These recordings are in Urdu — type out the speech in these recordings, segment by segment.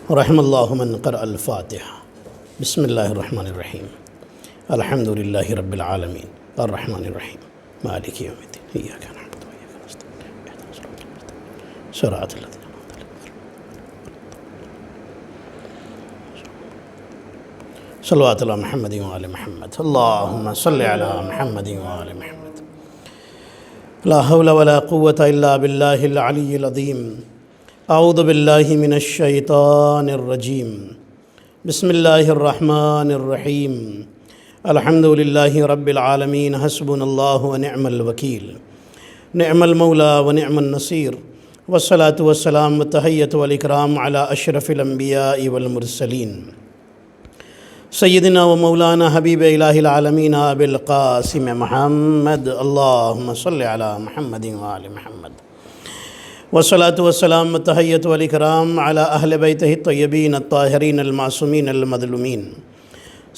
رحم اللہ من قرأ الفاتحہ۔ بسم اللہ الرحمن الرحیم، الحمد للہ رب العالمین الرحمن الرحیم مالک یوم الدین، ایاک نعبد و ایاک نستعین، اہدنا الصراط المستقیم صراط الذین انعمت علیہم۔ صلوات علی محمد و آل محمد، اللہم صلی علی محمد و آل محمد۔ لا حول ولا قوة الا باللہ العلی العظیم۔ اعوذ باللہ من الشیطان الرجیم، بسم اللہ الرحمن الرحیم، الحمد للہ رب العالمین، حسبنا اللہ ونعم الوکیل، نعم المولا ونعم النصیر، والصلاة والسلام والتحیۃ والاکرام علی اشرف الانبیاء والمرسلین، سیدنا و مولانا حبیب الہ العالمین ابی القاسم محمد، اللہم صلی علی محمد و آل محمد، والصلاة والسلام والتحیۃ والاکرام علی اہل بیتہ الطیبین الطاہرین المعصومین المظلومین،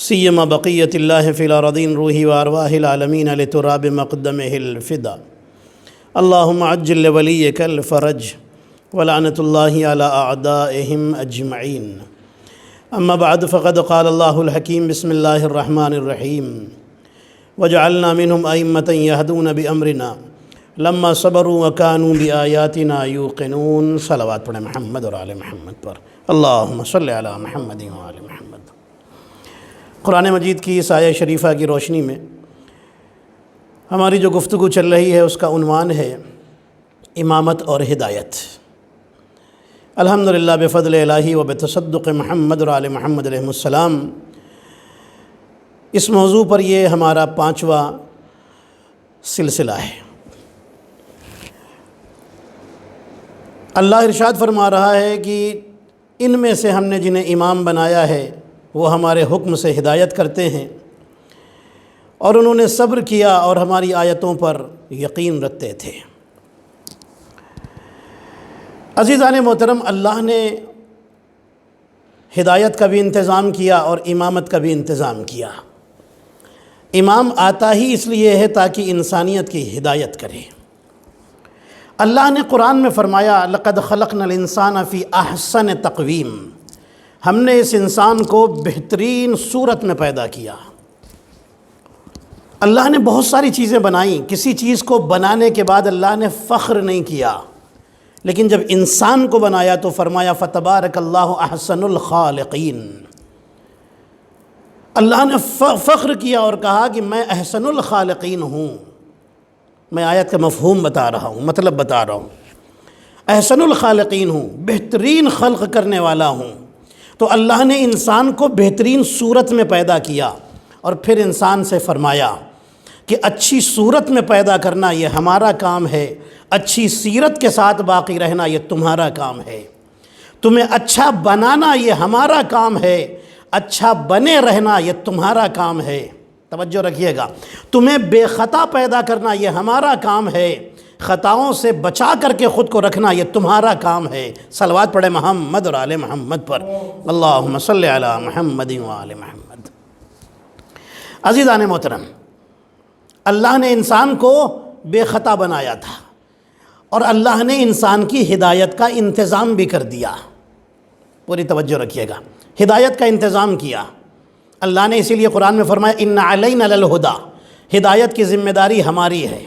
سیما بقیت اللہ فی الارضین روحی و ارواح العالمین لتراب مقدمہ الفدا، اللہم عجل لولیک الفرج ولعنۃ اللہ علی اعدائہم اجمعین۔ اما بعد فقد قال اللہ الحکیم، بسم اللہ الرحمن الرحیم، وجعلنا منہم ائمۃ یہدون بامرنا لما صبروا وکانوا بآیاتنا یوقنون۔ صلوات پڑھیں محمد اور آل محمد پر، اللہم صلی علی محمد و آل محمد۔ قرآن مجید کی اس آیہ شریفہ کی روشنی میں ہماری جو گفتگو چل رہی ہے اس کا عنوان ہے امامت اور ہدایت۔ الحمدللہ بفضل الہی و بتصدق محمد اور آل محمد علیہ السلام، اس موضوع پر یہ ہمارا 5واں سلسلہ ہے۔ اللہ ارشاد فرما رہا ہے کہ ان میں سے ہم نے جنہیں امام بنایا ہے وہ ہمارے حکم سے ہدایت کرتے ہیں، اور انہوں نے صبر کیا اور ہماری آیتوں پر یقین رکھتے تھے۔ عزیزان محترم، اللہ نے ہدایت کا بھی انتظام کیا اور امامت کا بھی انتظام کیا۔ امام آتا ہی اس لیے ہے تاکہ انسانیت کی ہدایت کرے۔ اللہ نے قرآن میں فرمایا، لقد خلقنا الانسان فی احسن تقویم، ہم نے اس انسان کو بہترین صورت میں پیدا کیا۔ اللہ نے بہت ساری چیزیں بنائیں، کسی چیز کو بنانے کے بعد اللہ نے فخر نہیں کیا، لیکن جب انسان کو بنایا تو فرمایا فتبارک اللہ احسن الخالقین۔ اللہ نے فخر کیا اور کہا کہ میں احسن الخالقین ہوں۔ میں آیت کا مفہوم بتا رہا ہوں، مطلب بتا رہا ہوں، احسن الخالقین ہوں، بہترین خلق کرنے والا ہوں۔ تو اللہ نے انسان کو بہترین صورت میں پیدا کیا اور پھر انسان سے فرمایا کہ اچھی صورت میں پیدا کرنا یہ ہمارا کام ہے، اچھی سیرت کے ساتھ باقی رہنا یہ تمہارا کام ہے، تمہیں اچھا بنانا یہ ہمارا کام ہے، اچھا بنے رہنا یہ تمہارا کام ہے۔ توجہ رکھیے گا، تمہیں بے خطا پیدا کرنا یہ ہمارا کام ہے، خطاؤں سے بچا کر کے خود کو رکھنا یہ تمہارا کام ہے۔ صلوات پڑھیں محمد اور آل محمد پر، اللہم صلی علی محمد و آل محمد۔ عزیزان محترم، اللہ نے انسان کو بے خطا بنایا تھا اور اللہ نے انسان کی ہدایت کا انتظام بھی کر دیا۔ پوری توجہ رکھیے گا، ہدایت کا انتظام کیا اللہ نے، اسی لیے قرآن میں فرمایا ان علینا للہدیٰ، ہدایت کی ذمہ داری ہماری ہے،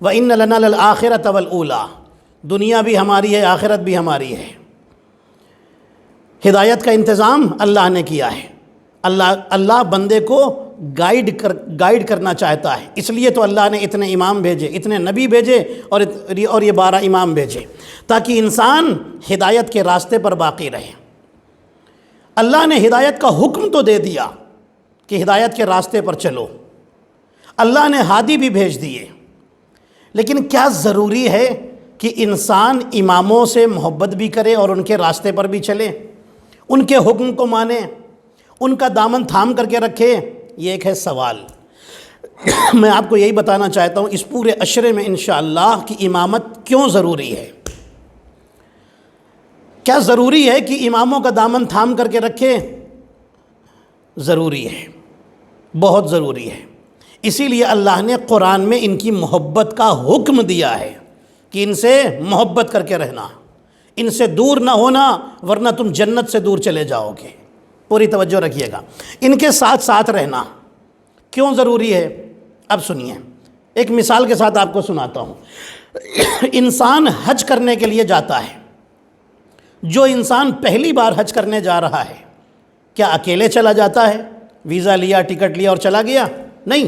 وَإِنَّ لَنَا لَلْآخِرَةَ وَالْأُولَىٰ، دنیا بھی ہماری ہے، آخرت بھی ہماری ہے۔ ہدایت کا انتظام اللہ نے کیا ہے۔ اللہ بندے کو گائیڈ کرنا چاہتا ہے، اس لیے تو اللہ نے اتنے امام بھیجے، اتنے نبی بھیجے اور یہ 12 امام بھیجے تاکہ انسان ہدایت کے راستے پر باقی رہے۔ اللہ نے ہدایت کا حکم تو دے دیا کہ ہدایت کے راستے پر چلو، اللہ نے ہادی بھی بھیج دیے، لیکن کیا ضروری ہے کہ انسان اماموں سے محبت بھی کرے اور ان کے راستے پر بھی چلے، ان کے حکم کو مانے، ان کا دامن تھام کر کے رکھے؟ یہ ایک ہے سوال۔ میں آپ کو یہی بتانا چاہتا ہوں اس پورے عشرے میں انشاءاللہ کہ امامت کیوں ضروری ہے۔ کیا ضروری ہے کہ اماموں کا دامن تھام کر کے رکھے؟ ضروری ہے، بہت ضروری ہے۔ اسی لیے اللہ نے قرآن میں ان کی محبت کا حکم دیا ہے کہ ان سے محبت کر کے رہنا، ان سے دور نہ ہونا ورنہ تم جنت سے دور چلے جاؤ گے۔ پوری توجہ رکھیے گا، ان کے ساتھ ساتھ رہنا کیوں ضروری ہے؟ اب سنیے، ایک مثال کے ساتھ آپ کو سناتا ہوں۔ انسان حج کرنے کے لیے جاتا ہے، جو انسان پہلی بار حج کرنے جا رہا ہے کیا اکیلے چلا جاتا ہے؟ ویزا لیا، ٹکٹ لیا اور چلا گیا؟ نہیں،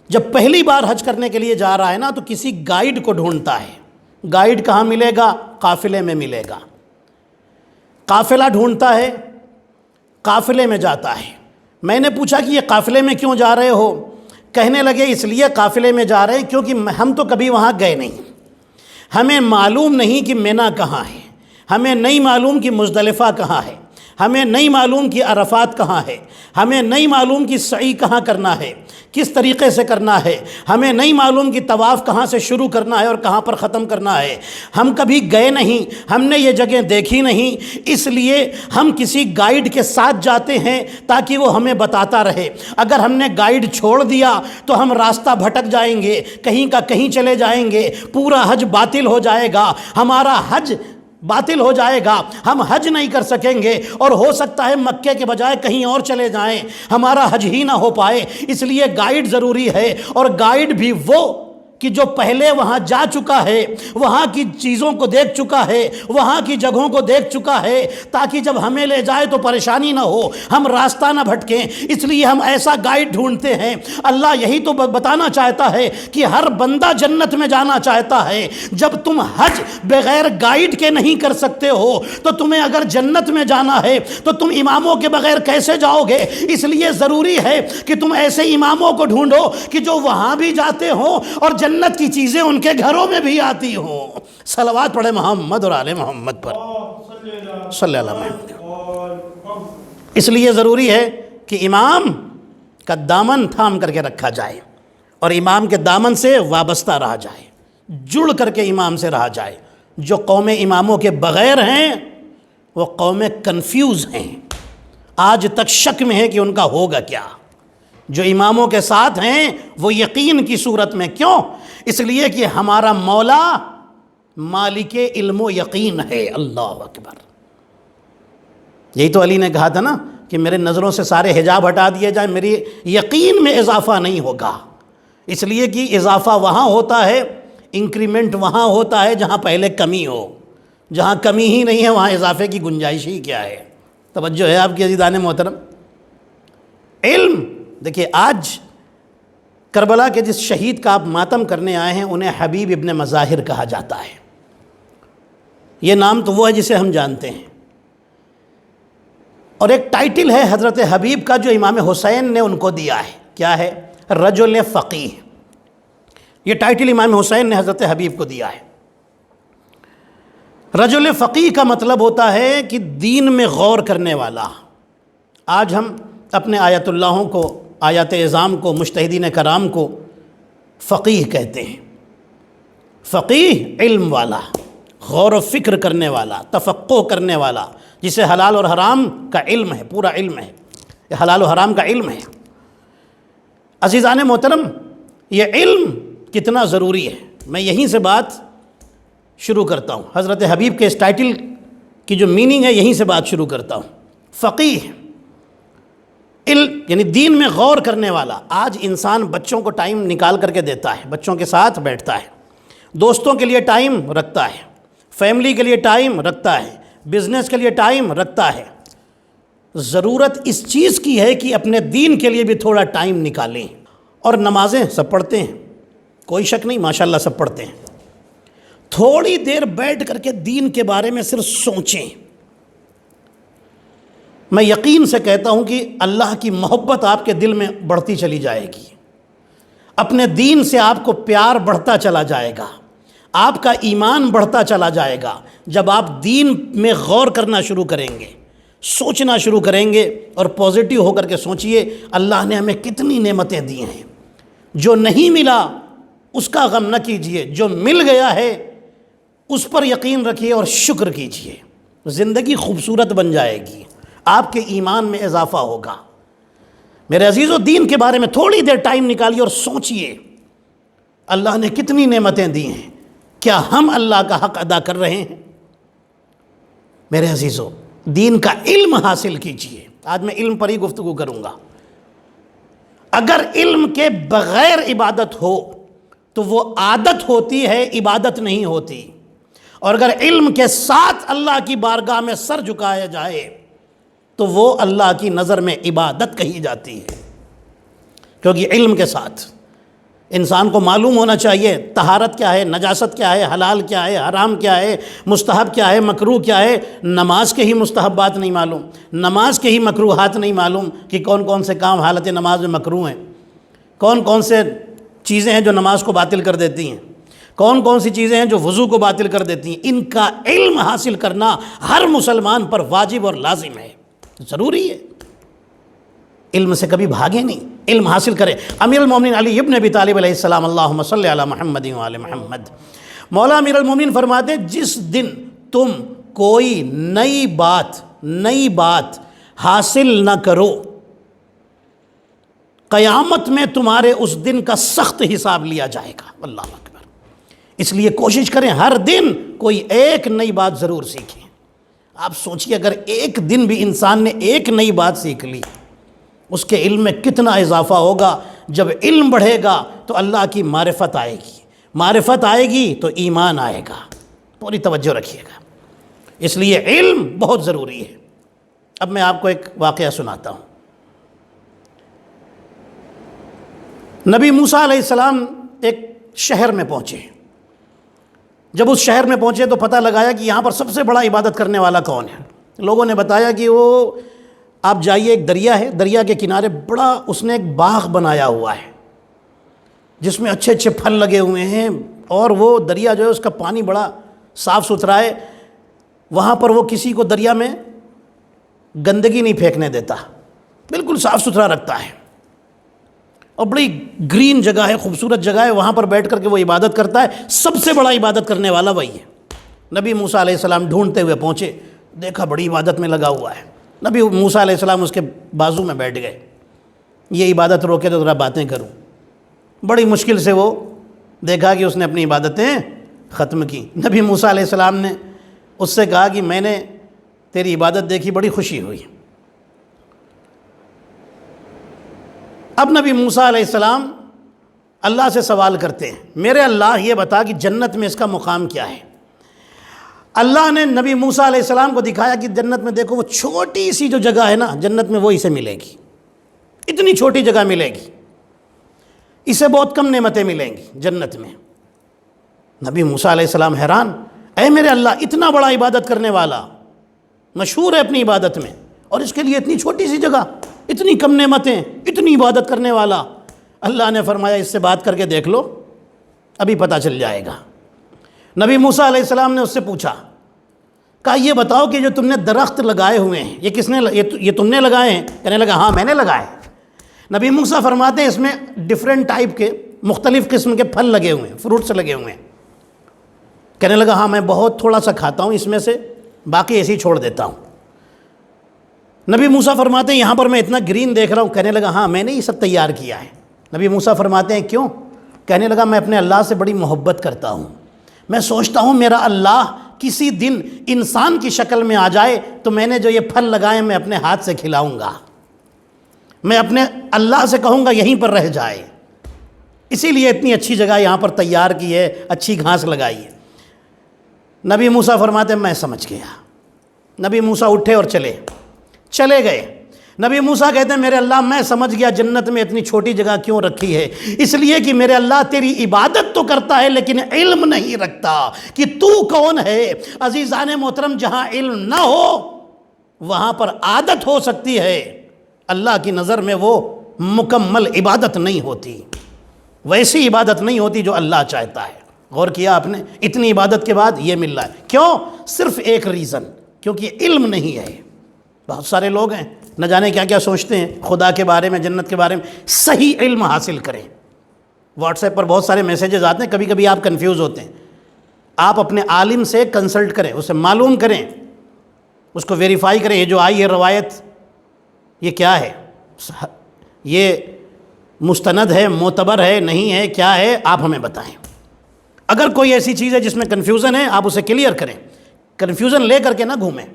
جب پہلی بار حج کرنے کے لیے جا رہا ہے نا تو کسی گائیڈ کو ڈھونڈتا ہے۔ گائیڈ کہاں ملے گا؟ قافلے میں ملے گا۔ قافلہ ڈھونڈتا ہے، قافلے میں جاتا ہے۔ میں نے پوچھا کہ یہ قافلے میں کیوں جا رہے ہو؟ کہنے لگے اس لیے قافلے میں جا رہے ہیں کیونکہ ہم تو کبھی وہاں گئے نہیں، ہمیں معلوم نہیں کہ مینا کہاں ہے، ہمیں نہیں معلوم کہ مزدلفہ کہاں ہے، ہمیں نہیں معلوم کہ عرفات کہاں ہے، ہمیں نہیں معلوم کہ سعی کہاں کرنا ہے، کس طریقے سے کرنا ہے، ہمیں نہیں معلوم کہ طواف کہاں سے شروع کرنا ہے اور کہاں پر ختم کرنا ہے۔ ہم کبھی گئے نہیں، ہم نے یہ جگہ دیکھی نہیں، اس لیے ہم کسی گائیڈ کے ساتھ جاتے ہیں تاکہ وہ ہمیں بتاتا رہے۔ اگر ہم نے گائیڈ چھوڑ دیا تو ہم راستہ بھٹک جائیں گے، کہیں کا کہیں چلے جائیں گے، پورا حج باطل ہو جائے گا، ہمارا حج باطل ہو جائے گا، ہم حج نہیں کر سکیں گے، اور ہو سکتا ہے مکے کے بجائے کہیں اور چلے جائیں، ہمارا حج ہی نہ ہو پائے۔ اس لیے گائیڈ ضروری ہے، اور گائیڈ بھی وہ کہ جو پہلے وہاں جا چکا ہے، وہاں کی چیزوں کو دیکھ چکا ہے، وہاں کی جگہوں کو دیکھ چکا ہے، تاکہ جب ہمیں لے جائے تو پریشانی نہ ہو، ہم راستہ نہ بھٹکیں۔ اس لیے ہم ایسا گائیڈ ڈھونڈتے ہیں۔ اللہ یہی تو بتانا چاہتا ہے کہ ہر بندہ جنت میں جانا چاہتا ہے۔ جب تم حج بغیر گائیڈ کے نہیں کر سکتے ہو تو تمہیں اگر جنت میں جانا ہے تو تم اماموں کے بغیر کیسے جاؤ گے؟ اس لیے ضروری ہے کہ تم ایسے اماموں کو ڈھونڈو کہ جو وہاں بھی جاتے ہوں اور جنت کی چیزیں ان کے گھروں میں بھی آتی ہوں۔ صلوات پڑھے محمد اور آل محمد پر، صلی اللہ علیہ وسلم۔ اس لیے ضروری ہے کہ امام کا دامن تھام کر کے رکھا جائے، اور امام کے دامن سے وابستہ رہا جائے، جڑ کر کے امام سے رہا جائے۔ جو قومیں اماموں کے بغیر ہیں وہ قومیں کنفیوز ہیں، آج تک شک میں ہے کہ ان کا ہوگا کیا۔ جو اماموں کے ساتھ ہیں وہ یقین کی صورت میں، کیوں؟ اس لیے کہ ہمارا مولا مالک علم و یقین ہے۔ اللہ اکبر۔ یہی تو علی نے کہا تھا نا کہ میرے نظروں سے سارے حجاب ہٹا دیے جائیں، میری یقین میں اضافہ نہیں ہوگا۔ اس لیے کہ اضافہ وہاں ہوتا ہے، انکریمنٹ وہاں ہوتا ہے جہاں پہلے کمی ہو۔ جہاں کمی ہی نہیں ہے وہاں اضافے کی گنجائش ہی کیا ہے؟ توجہ ہے آپ کی عزیزان محترم؟ علم دیکھیے، آج کربلا کے جس شہید کا آپ ماتم کرنے آئے ہیں انہیں حبیب ابن مظاہر کہا جاتا ہے۔ یہ نام تو وہ ہے جسے ہم جانتے ہیں، اور ایک ٹائٹل ہے حضرت حبیب کا جو امام حسین نے ان کو دیا ہے، کیا ہے؟ رجل فقیہ۔ یہ ٹائٹل امام حسین نے حضرت حبیب کو دیا ہے۔ رجل فقیہ کا مطلب ہوتا ہے کہ دین میں غور کرنے والا۔ آج ہم اپنے آیت اللہوں کو، آیات اعظام کو، مجتہدین کرام کو فقیہ کہتے ہیں۔ فقیہ علم والا، غور و فکر کرنے والا، تفقہ کرنے والا، جسے حلال اور حرام کا علم ہے، پورا علم ہے، یہ حلال و حرام کا علم ہے۔ عزیزان محترم، یہ علم کتنا ضروری ہے، میں یہیں سے بات شروع کرتا ہوں۔ حضرت حبیب کے اس ٹائٹل کی جو میننگ ہے یہیں سے بات شروع کرتا ہوں۔ فقیہ، علم یعنی دین میں غور کرنے والا۔ آج انسان بچوں کو ٹائم نکال کر کے دیتا ہے، بچوں کے ساتھ بیٹھتا ہے، دوستوں کے لیے ٹائم رکھتا ہے، فیملی کے لیے ٹائم رکھتا ہے، بزنس کے لیے ٹائم رکھتا ہے۔ ضرورت اس چیز کی ہے کہ اپنے دین کے لیے بھی تھوڑا ٹائم نکالیں۔ اور نمازیں سب پڑھتے ہیں، کوئی شک نہیں، ماشاءاللہ سب پڑھتے ہیں۔ تھوڑی دیر بیٹھ کر کے دین کے بارے میں صرف سوچیں۔ میں یقین سے کہتا ہوں کہ اللہ کی محبت آپ کے دل میں بڑھتی چلی جائے گی، اپنے دین سے آپ کو پیار بڑھتا چلا جائے گا، آپ کا ایمان بڑھتا چلا جائے گا جب آپ دین میں غور کرنا شروع کریں گے، سوچنا شروع کریں گے۔ اور پازیٹیو ہو کر کے سوچئے، اللہ نے ہمیں کتنی نعمتیں دی ہیں۔ جو نہیں ملا اس کا غم نہ کیجئے، جو مل گیا ہے اس پر یقین رکھیے اور شکر کیجئے۔ زندگی خوبصورت بن جائے گی، آپ کے ایمان میں اضافہ ہوگا۔ میرے عزیزو، دین کے بارے میں تھوڑی دیر ٹائم نکالیے اور سوچئے، اللہ نے کتنی نعمتیں دی ہیں، کیا ہم اللہ کا حق ادا کر رہے ہیں؟ میرے عزیزو، دین کا علم حاصل کیجئے۔ آج میں علم پر ہی گفتگو کروں گا۔ اگر علم کے بغیر عبادت ہو تو وہ عادت ہوتی ہے، عبادت نہیں ہوتی، اور اگر علم کے ساتھ اللہ کی بارگاہ میں سر جھکایا جائے تو وہ اللہ کی نظر میں عبادت کہی جاتی ہے۔ کیونکہ علم کے ساتھ انسان کو معلوم ہونا چاہیے طہارت کیا ہے، نجاست کیا ہے، حلال کیا ہے، حرام کیا ہے، مستحب کیا ہے، مکروہ کیا ہے۔ نماز کے ہی مستحبات نہیں معلوم، نماز کے ہی مکروہات نہیں معلوم کہ کون کون سے کام حالت نماز میں مکروہ ہیں، کون کون سے چیزیں ہیں جو نماز کو باطل کر دیتی ہیں، کون کون سی چیزیں ہیں جو وضو کو باطل کر دیتی ہیں۔ ان کا علم حاصل کرنا ہر مسلمان پر واجب اور لازم ہے، ضروری ہے۔ علم سے کبھی بھاگے نہیں، علم حاصل کرے۔ امیر المومنین علی ابن ابی طالب علیہ السلام، اللہم صلی علی محمد وعلی محمد، مولا امیر المومنین فرماتے ہیں جس دن تم کوئی نئی بات حاصل نہ کرو، قیامت میں تمہارے اس دن کا سخت حساب لیا جائے گا۔ اللہ اکبر۔ اس لیے کوشش کریں ہر دن کوئی ایک نئی بات ضرور سیکھیں۔ آپ سوچئے اگر ایک دن بھی انسان نے ایک نئی بات سیکھ لی، اس کے علم میں کتنا اضافہ ہوگا۔ جب علم بڑھے گا تو اللہ کی معرفت آئے گی، معرفت آئے گی تو ایمان آئے گا۔ پوری توجہ رکھیے گا، اس لیے علم بہت ضروری ہے۔ اب میں آپ کو ایک واقعہ سناتا ہوں۔ نبی موسیٰ علیہ السلام ایک شہر میں پہنچے۔ جب اس شہر میں پہنچے تو پتہ لگایا کہ یہاں پر سب سے بڑا عبادت کرنے والا کون ہے۔ لوگوں نے بتایا کہ وہ آپ جائیے، ایک دریا ہے، دریا کے کنارے بڑا اس نے ایک باغ بنایا ہوا ہے جس میں اچھے اچھے پھل لگے ہوئے ہیں، اور وہ دریا جو ہے اس کا پانی بڑا صاف ستھرا ہے۔ وہاں پر وہ کسی کو دریا میں گندگی نہیں پھینکنے دیتا، بالکل صاف ستھرا رکھتا ہے، اور بڑی گرین جگہ ہے، خوبصورت جگہ ہے۔ وہاں پر بیٹھ کر کے وہ عبادت کرتا ہے۔ سب سے بڑا عبادت کرنے والا وہی ہے۔ نبی موسیٰ علیہ السلام ڈھونڈتے ہوئے پہنچے، دیکھا بڑی عبادت میں لگا ہوا ہے۔ نبی موسیٰ علیہ السلام اس کے بازو میں بیٹھ گئے، یہ عبادت روکے تو ذرا باتیں کروں۔ بڑی مشکل سے وہ دیکھا کہ اس نے اپنی عبادتیں ختم کی۔ نبی موسیٰ علیہ السلام نے اس سے کہا کہ میں نے تیری عبادت دیکھی، بڑی خوشی ہوئی۔ اب نبی موسیٰ علیہ السلام اللہ سے سوال کرتے ہیں، میرے اللہ یہ بتا کہ جنت میں اس کا مقام کیا ہے۔ اللہ نے نبی موسیٰ علیہ السلام کو دکھایا کہ جنت میں دیکھو وہ چھوٹی سی جو جگہ ہے نا، جنت میں وہ اسے ملے گی، اتنی چھوٹی جگہ ملے گی، اسے بہت کم نعمتیں ملیں گی جنت میں۔ نبی موسیٰ علیہ السلام حیران، اے میرے اللہ، اتنا بڑا عبادت کرنے والا، مشہور ہے اپنی عبادت میں، اور اس کے لیے اتنی چھوٹی سی جگہ، اتنی کم نعمتیں، اتنی عبادت کرنے والا۔ اللہ نے فرمایا اس سے بات کر کے دیکھ لو، ابھی پتہ چل جائے گا۔ نبی موسیٰ علیہ السلام نے اس سے پوچھا، کہا یہ بتاؤ کہ جو تم نے درخت لگائے ہوئے ہیں یہ کس نے یہ تم نے لگائے ہیں؟ کہنے لگا ہاں میں نے لگائے۔ نبی موسیٰ فرماتے ہیں اس میں ڈیفرنٹ ٹائپ کے، مختلف قسم کے پھل لگے ہوئے ہیں، فروٹس لگے ہوئے ہیں۔ کہنے لگا ہاں میں بہت تھوڑا سا کھاتا ہوں اس میں سے، باقی ایسے ہی چھوڑ دیتا ہوں۔ نبی موسیٰ فرماتے ہیں یہاں پر میں اتنا گرین دیکھ رہا ہوں۔ کہنے لگا ہاں میں نے یہ سب تیار کیا ہے۔ نبی موسیٰ فرماتے ہیں کیوں؟ کہنے لگا میں اپنے اللہ سے بڑی محبت کرتا ہوں، میں سوچتا ہوں میرا اللہ کسی دن انسان کی شکل میں آ جائے تو میں نے جو یہ پھل لگائے میں اپنے ہاتھ سے کھلاؤں گا، میں اپنے اللہ سے کہوں گا یہیں پر رہ جائے، اسی لیے اتنی اچھی جگہ یہاں پر تیار کی ہے، اچھی گھاس لگائی ہے۔ نبی موسیٰ فرماتے ہیں میں سمجھ گیا۔ نبی موسیٰ اٹھے اور چلے گئے۔ نبی موسیٰ کہتے ہیں میرے اللہ میں سمجھ گیا جنت میں اتنی چھوٹی جگہ کیوں رکھی ہے، اس لیے کہ میرے اللہ تیری عبادت تو کرتا ہے لیکن علم نہیں رکھتا کہ تو کون ہے۔ عزیزان محترم، جہاں علم نہ ہو وہاں پر عادت ہو سکتی ہے، اللہ کی نظر میں وہ مکمل عبادت نہیں ہوتی، ویسی عبادت نہیں ہوتی جو اللہ چاہتا ہے۔ غور کیا آپ نے؟ اتنی عبادت کے بعد یہ مل رہا ہے، کیوں؟ صرف ایک ریزن، کیونکہ علم نہیں ہے۔ بہت سارے لوگ ہیں نہ جانے کیا کیا سوچتے ہیں خدا کے بارے میں، جنت کے بارے میں۔ صحیح علم حاصل کریں۔ واٹس ایپ پر بہت سارے میسیجز آتے ہیں، کبھی کبھی آپ کنفیوز ہوتے ہیں، آپ اپنے عالم سے کنسلٹ کریں، اسے معلوم کریں، اس کو ویریفائی کریں یہ جو آئی ہے روایت یہ کیا ہے، یہ مستند ہے، معتبر ہے، نہیں ہے، کیا ہے، آپ ہمیں بتائیں۔ اگر کوئی ایسی چیز ہے جس میں کنفیوژن ہے آپ اسے کلیئر کریں۔ کنفیوژن لے کر کے نہ گھومیں،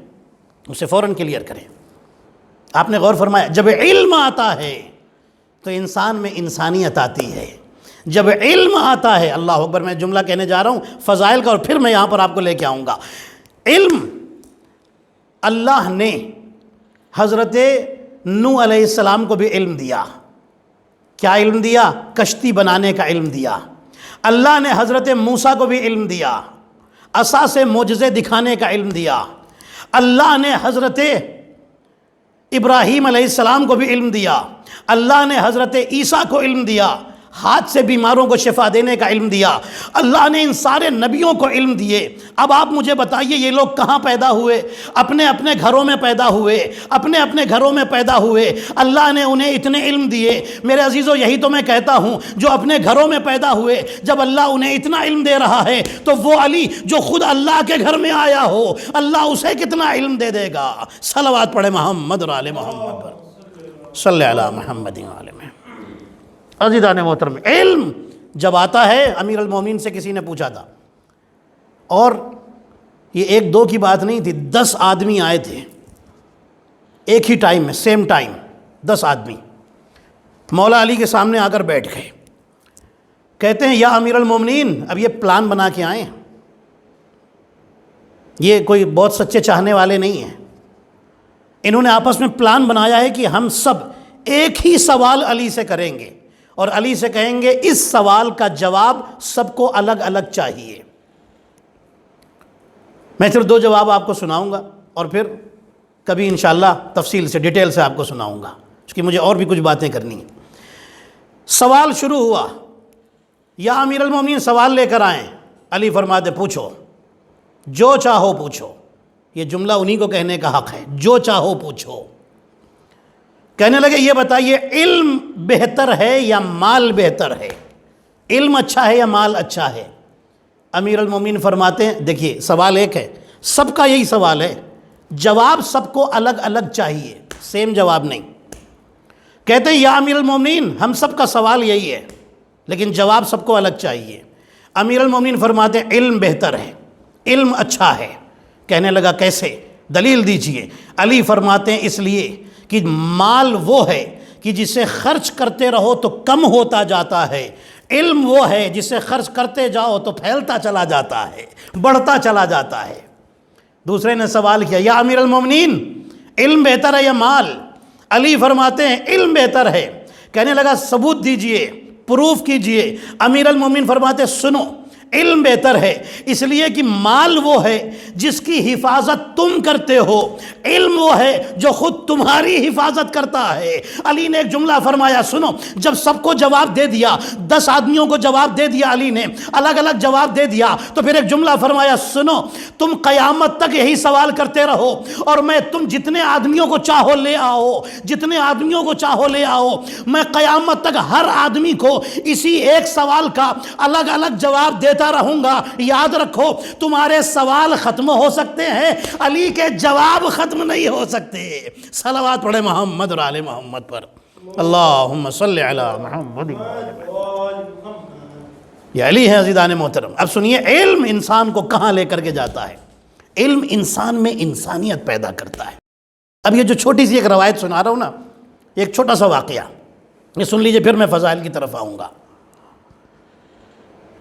اسے فوراً کلیئر کریں۔ آپ نے غور فرمایا جب علم آتا ہے تو انسان میں انسانیت آتی ہے، جب علم آتا ہے، اللہ اکبر، میں جملہ کہنے جا رہا ہوں فضائل کا اور پھر میں یہاں پر آپ کو لے کے آؤں گا۔ علم، اللہ نے حضرت نوح علیہ السلام کو بھی علم دیا۔ کیا علم دیا؟ کشتی بنانے کا علم دیا۔ اللہ نے حضرت موسیٰ کو بھی علم دیا، عصا سے معجزے دکھانے کا علم دیا۔ اللہ نے حضرت ابراہیم علیہ السلام کو بھی علم دیا۔ اللہ نے حضرت عیسیٰ کو علم دیا، ہاتھ سے بیماروں کو شفا دینے کا علم دیا۔ اللہ نے ان سارے نبیوں کو علم دیے۔ اب آپ مجھے بتائیے یہ لوگ کہاں پیدا ہوئے؟ اپنے اپنے گھروں میں پیدا ہوئے، اپنے اپنے گھروں میں پیدا ہوئے۔ اللہ نے انہیں اتنے علم دیے۔ میرے عزیزو، یہی تو میں کہتا ہوں، جو اپنے گھروں میں پیدا ہوئے، جب اللہ انہیں اتنا علم دے رہا ہے تو وہ علی جو خود اللہ کے گھر میں آیا ہو، اللہ اسے کتنا علم دے دے گا؟ صلوات پڑھے محمد اور آل محمد پر، صلی علی محمد و آل محمد۔ عزیزان محترم، علم جب آتا ہے، امیر المومنین سے کسی نے پوچھا تھا، اور یہ ایک دو کی بات نہیں تھی، 10 آدمی آئے تھے ایک ہی ٹائم میں، سیم ٹائم، 10 آدمی مولا علی کے سامنے آ کر بیٹھ گئے۔ کہتے ہیں یا امیر المومنین، اب یہ پلان بنا کے آئے، یہ کوئی بہت سچے چاہنے والے نہیں ہیں، انہوں نے آپس میں پلان بنایا ہے کہ ہم سب ایک ہی سوال علی سے کریں گے اور علی سے کہیں گے اس سوال کا جواب سب کو الگ الگ چاہیے۔ میں صرف 2 جواب آپ کو سناؤں گا اور پھر کبھی انشاءاللہ تفصیل سے، ڈیٹیل سے آپ کو سناؤں گا، کیونکہ مجھے اور بھی کچھ باتیں کرنی ہیں۔ سوال شروع ہوا، یا امیر المومنین سوال لے کر آئیں۔ علی فرماتے پوچھو، جو چاہو پوچھو۔ یہ جملہ انہی کو کہنے کا حق ہے، جو چاہو پوچھو۔ کہنے لگے یہ بتائیے علم بہتر ہے یا مال بہتر ہے؟ علم اچھا ہے یا مال اچھا ہے؟ امیر المومنین فرماتے ہیں دیکھیے سوال ایک ہے، سب کا یہی سوال ہے، جواب سب کو الگ الگ چاہیے، سیم جواب نہیں۔ کہتے ہیں یا امیر المومنین ہم سب کا سوال یہی ہے لیکن جواب سب کو الگ چاہیے۔ امیر المومنین فرماتے ہیں علم بہتر ہے، علم اچھا ہے۔ کہنے لگا کیسے؟ دلیل دیجئے۔ علی فرماتے ہیں اس لیے کہ مال وہ ہے کہ جسے خرچ کرتے رہو تو کم ہوتا جاتا ہے، علم وہ ہے جسے خرچ کرتے جاؤ تو پھیلتا چلا جاتا ہے، بڑھتا چلا جاتا ہے۔ دوسرے نے سوال کیا یا امیر المومنین علم بہتر ہے یا مال؟ علی فرماتے ہیں علم بہتر ہے۔ کہنے لگا ثبوت دیجئے، پروف کیجئے۔ امیر المومنین فرماتے سنو، علم بہتر ہے اس لیے کہ مال وہ ہے جس کی حفاظت تم کرتے ہو، علم وہ ہے جو خود تمہاری حفاظت کرتا ہے۔ علی نے ایک جملہ فرمایا، سنو، جب سب کو جواب دے دیا، 10 آدمیوں کو جواب دے دیا علی نے، الگ الگ جواب دے دیا، تو پھر ایک جملہ فرمایا، سنو، تم قیامت تک یہی سوال کرتے رہو اور میں تم جتنے آدمیوں کو چاہو لے آؤ، جتنے آدمیوں کو چاہو لے آؤ، میں قیامت تک ہر آدمی کو اسی ایک سوال کا الگ الگ جواب دیتا رہوں گا۔ یاد رکھو تمہارے سوال ختم ہو سکتے ہیں، علی کے جواب ختم نہیں ہو سکتے۔ صلوات پڑھے محمد اور آل محمد پر، اللہم صلی علی محمد۔ یہ علی ہے عزیزان محترم۔ اب سنیے علم انسان کو کہاں لے کر کے جاتا ہے؟ علم انسان میں انسانیت پیدا کرتا ہے۔ اب یہ جو چھوٹی سی ایک روایت سنا رہا ہوں نا، ایک چھوٹا سا واقعہ یہ سن لیجئے، پھر میں فضائل کی طرف آؤں گا۔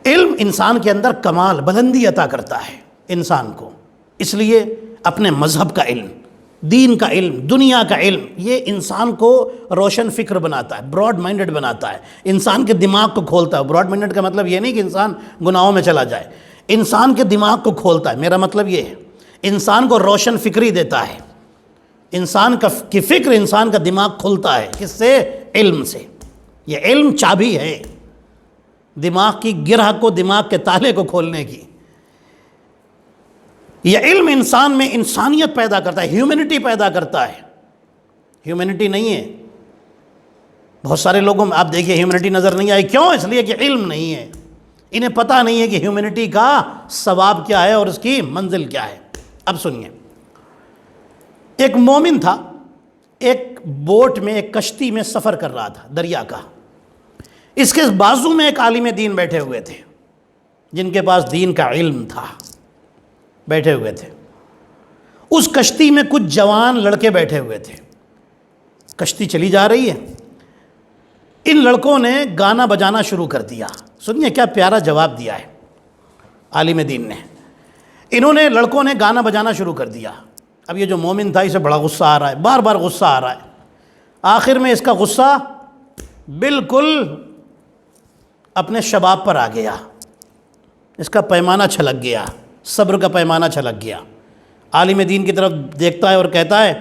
علم انسان کے اندر کمال، بلندی عطا کرتا ہے انسان کو، اس لیے اپنے مذہب کا علم، دین کا علم، دنیا کا علم، یہ انسان کو روشن فکر بناتا ہے، براڈ مائنڈڈ بناتا ہے، انسان کے دماغ کو کھولتا ہے۔ براڈ مائنڈڈ کا مطلب یہ نہیں کہ انسان گناہوں میں چلا جائے، انسان کے دماغ کو کھولتا ہے، میرا مطلب یہ ہے انسان کو روشن فکری دیتا ہے، انسان کی فکر، انسان کا دماغ کھلتا ہے، کس سے؟ علم سے۔ یہ علم چابی ہے دماغ کی گرہ کو، دماغ کے تالے کو کھولنے کی۔ یہ علم انسان میں انسانیت پیدا کرتا ہے، ہیومینٹی پیدا کرتا ہے۔ ہیومینٹی نہیں ہے، بہت سارے لوگوں میں آپ دیکھیے ہیومینٹی نظر نہیں آئی، کیوں؟ اس لیے کہ علم نہیں ہے، انہیں پتہ نہیں ہے کہ ہیومینٹی کا ثواب کیا ہے اور اس کی منزل کیا ہے۔ اب سنیے، ایک مومن تھا، ایک بوٹ میں، ایک کشتی میں سفر کر رہا تھا دریا کا۔ اس کے بازو میں ایک عالم دین بیٹھے ہوئے تھے جن کے پاس دین کا علم تھا، بیٹھے ہوئے تھے۔ اس کشتی میں کچھ جوان لڑکے بیٹھے ہوئے تھے، کشتی چلی جا رہی ہے، ان لڑکوں نے گانا بجانا شروع کر دیا۔ سنیے کیا پیارا جواب دیا ہے عالم دین نے۔ انہوں نے لڑکوں نے گانا بجانا شروع کر دیا۔ اب یہ جو مومن تھا اسے بڑا غصہ آ رہا ہے، بار بار غصہ آ رہا ہے۔ آخر میں اس کا غصہ بالکل اپنے شباب پر آ گیا، اس کا پیمانہ چھلک گیا، صبر کا پیمانہ چھلک گیا۔ عالم دین کی طرف دیکھتا ہے اور کہتا ہے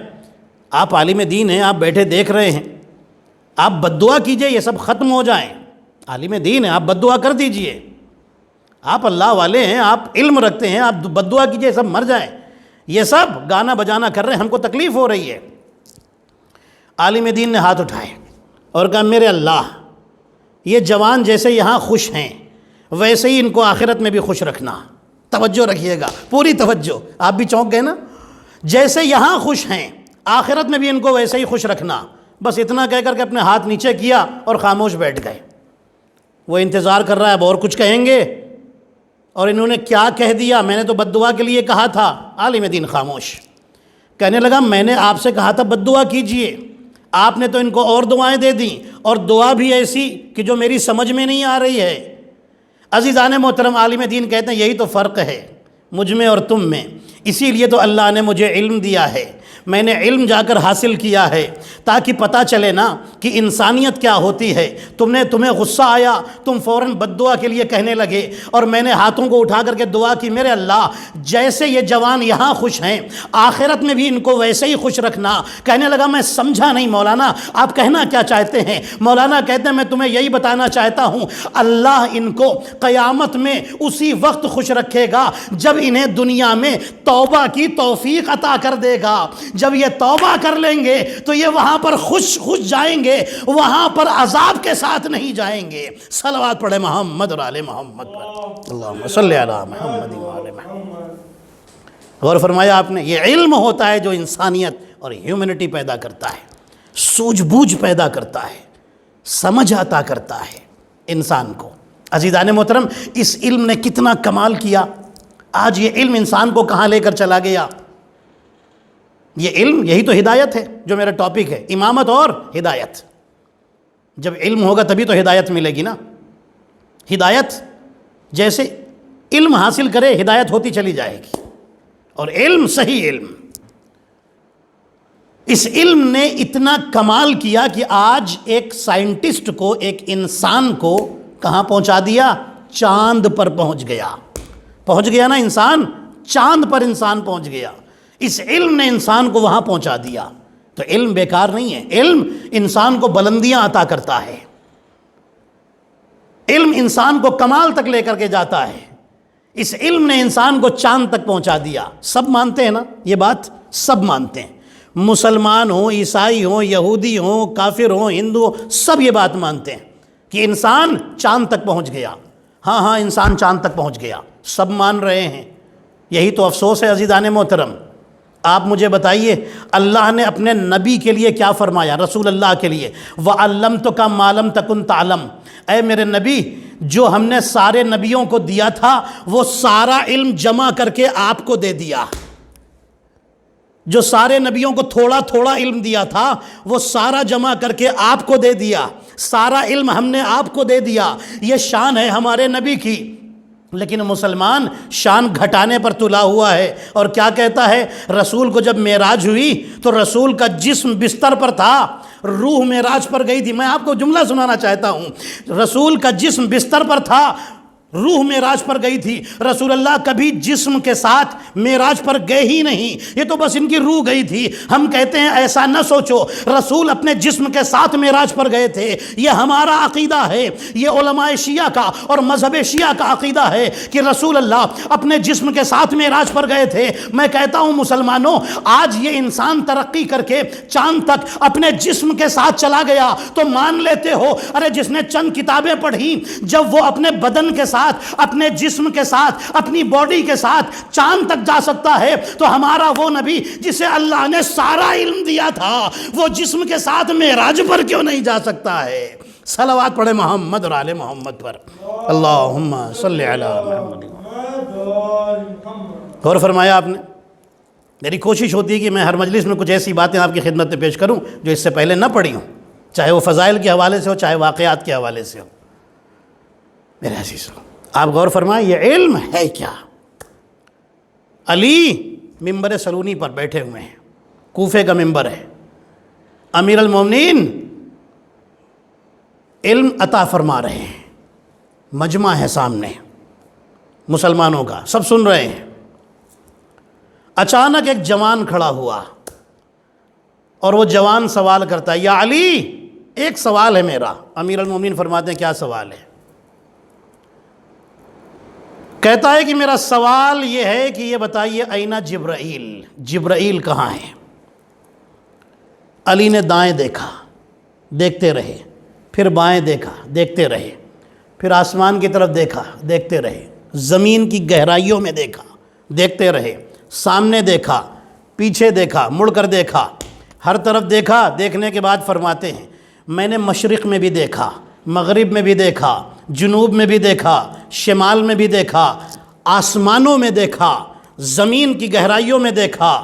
آپ عالم دین ہیں، آپ بیٹھے دیکھ رہے ہیں، آپ بد دعا کیجئے یہ سب ختم ہو جائیں۔ عالم دین ہیں، آپ بد دعا کر دیجئے، آپ اللہ والے ہیں، آپ علم رکھتے ہیں، آپ بد دعا کیجئے سب مر جائیں، یہ سب گانا بجانا کر رہے ہیں، ہم کو تکلیف ہو رہی ہے۔ عالم دین نے ہاتھ اٹھائے اور کہا میرے اللہ، یہ جوان جیسے یہاں خوش ہیں ویسے ہی ان کو آخرت میں بھی خوش رکھنا۔ توجہ رکھیے گا، پوری توجہ، آپ بھی چونک گئے نا، جیسے یہاں خوش ہیں آخرت میں بھی ان کو ویسے ہی خوش رکھنا۔ بس اتنا کہہ کر کے اپنے ہاتھ نیچے کیا اور خاموش بیٹھ گئے۔ وہ انتظار کر رہا ہے اب اور کچھ کہیں گے، اور انہوں نے کیا کہہ دیا، میں نے تو بد دعا کے لیے کہا تھا۔ عالم دین خاموش، کہنے لگا میں نے آپ سے کہا تھا بد دعا کیجئے، آپ نے تو ان کو اور دعائیں دے دیں، اور دعا بھی ایسی کہ جو میری سمجھ میں نہیں آ رہی ہے۔ عزیزان محترم، عالم دین کہتے ہیں یہی تو فرق ہے مجھ میں اور تم میں، اسی لیے تو اللہ نے مجھے علم دیا ہے، میں نے علم جا کر حاصل کیا ہے تاکہ پتہ چلے نا کہ انسانیت کیا ہوتی ہے۔ تمہیں غصہ آیا، تم فوراً بد دعا کے لیے کہنے لگے، اور میں نے ہاتھوں کو اٹھا کر کے دعا کی میرے اللہ جیسے یہ جوان یہاں خوش ہیں آخرت میں بھی ان کو ویسے ہی خوش رکھنا۔ کہنے لگا میں سمجھا نہیں مولانا، آپ کہنا کیا چاہتے ہیں؟ مولانا کہتے ہیں میں تمہیں یہی بتانا چاہتا ہوں اللہ ان کو قیامت میں اسی وقت خوش رکھے گا جب انہیں دنیا میں توبہ کی توفیق عطا کر دے گا۔ جب یہ توبہ کر لیں گے تو یہ وہاں پر خوش جائیں گے، وہاں پر عذاب کے ساتھ نہیں جائیں گے۔ صلوات پڑھے محمد اور آل محمد پر، اللہم صلی علی محمد و آل محمد۔ غور فرمایا آپ نے، یہ علم ہوتا ہے جو انسانیت اور ہیومنٹی پیدا کرتا ہے، سوجھ بوجھ پیدا کرتا ہے، سمجھ عطا کرتا ہے انسان کو۔ عزیزان محترم، اس علم نے کتنا کمال کیا۔ آج یہ علم انسان کو کہاں لے کر چلا گیا؟ یہ علم یہی تو ہدایت ہے جو میرا ٹاپک ہے، امامت اور ہدایت۔ جب علم ہوگا تبھی تو ہدایت ملے گی نا۔ ہدایت جیسے علم حاصل کرے ہدایت ہوتی چلی جائے گی، اور علم صحیح علم، اس علم نے اتنا کمال کیا کہ آج ایک سائنٹسٹ کو، ایک انسان کو کہاں پہنچا دیا؟ چاند پر پہنچ گیا نا انسان، چاند پر انسان پہنچ گیا۔ اس علم نے انسان کو وہاں پہنچا دیا۔ تو علم بیکار نہیں ہے، علم انسان کو بلندیاں عطا کرتا ہے، علم انسان کو کمال تک لے کر کے جاتا ہے۔ اس علم نے انسان کو چاند تک پہنچا دیا۔ سب مانتے ہیں نا یہ بات؟ سب مانتے ہیں، مسلمان ہوں، عیسائی ہوں، یہودی ہوں، کافر ہوں، ہندو ہوں، سب یہ بات مانتے ہیں کہ انسان چاند تک پہنچ گیا۔ ہاں انسان چاند تک پہنچ گیا، سب مان رہے ہیں۔ یہی تو افسوس ہے عزیزان محترم۔ آپ مجھے بتائیے اللہ نے اپنے نبی کے لیے کیا فرمایا، رسول اللہ کے لیے؟ وَعَلَّمْتُكَ مَا لَمْ تَكُنْ تَعْلَمْ، اے میرے نبی جو ہم نے سارے نبیوں کو دیا تھا وہ سارا علم جمع کر کے آپ کو دے دیا۔ جو سارے نبیوں کو تھوڑا تھوڑا علم دیا تھا وہ سارا جمع کر کے آپ کو دے دیا، سارا علم ہم نے آپ کو دے دیا۔ یہ شان ہے ہمارے نبی کی۔ لیکن مسلمان شان گھٹانے پر تلا ہوا ہے، اور کیا کہتا ہے؟ رسول کو جب معراج ہوئی تو رسول کا جسم بستر پر تھا، روح معراج پر گئی تھی۔ میں آپ کو جملہ سنانا چاہتا ہوں، رسول کا جسم بستر پر تھا، روح معراج پر گئی تھی۔ رسول اللہ کبھی جسم کے ساتھ معراج پر گئے ہی نہیں، یہ تو بس ان کی روح گئی تھی۔ ہم کہتے ہیں ایسا نہ سوچو، رسول اپنے جسم کے ساتھ معراج پر گئے تھے۔ یہ ہمارا عقیدہ ہے، یہ علماء شیعہ کا اور مذہب شیعہ کا عقیدہ ہے کہ رسول اللہ اپنے جسم کے ساتھ معراج پر گئے تھے۔ میں کہتا ہوں مسلمانوں، آج یہ انسان ترقی کر کے چاند تک اپنے جسم کے ساتھ چلا گیا تو مان لیتے ہو ارے جس نے چند کتابیں پڑھی، جب وہ اپنے بدن کے ساتھ، اپنے جسم کے ساتھ، اپنی باڈی کے ساتھ چاند تک جا سکتا ہے، تو ہمارا وہ نبی جسے اللہ نے سارا علم دیا تھا وہ جسم کے ساتھ معراج پر کیوں نہیں جا سکتا ہے؟ صلوات پڑھے محمد اور آل محمد پر، اللہم صلی علی محمد۔ غور فرمایا آپ نے، میری کوشش ہوتی ہے کہ میں ہر مجلس میں کچھ ایسی باتیں آپ کی خدمت میں پیش کروں جو اس سے پہلے نہ پڑھی ہوں، چاہے وہ فضائل کے حوالے سے ہو، چاہے واقعات کے حوالے سے ہو۔ میرے عزیزو، آپ غور فرمائیں یہ علم ہے کیا؟ علی ممبر سلونی پر بیٹھے ہوئے ہیں، کوفے کا ممبر ہے، امیر المومنین علم عطا فرما رہے ہیں، مجمع ہے سامنے مسلمانوں کا، سب سن رہے ہیں۔ اچانک ایک جوان کھڑا ہوا اور وہ جوان سوال کرتا ہے، یا علی ایک سوال ہے میرا۔ امیر المومنین فرماتے ہیں کیا سوال ہے؟ کہتا ہے کہ میرا سوال یہ ہے کہ یہ بتائیے این جبرائیل، جبرائیل کہاں ہے؟ علی نے دائیں دیکھا، دیکھتے رہے، پھر بائیں دیکھا، دیکھتے رہے، پھر آسمان کی طرف دیکھا، دیکھتے رہے، زمین کی گہرائیوں میں دیکھا، دیکھتے رہے، سامنے دیکھا، پیچھے دیکھا، مڑ کر دیکھا، ہر طرف دیکھا۔ دیکھنے کے بعد فرماتے ہیں میں نے مشرق میں بھی دیکھا، مغرب میں بھی دیکھا، جنوب میں بھی دیکھا، شمال میں بھی دیکھا، آسمانوں میں دیکھا، زمین کی گہرائیوں میں دیکھا،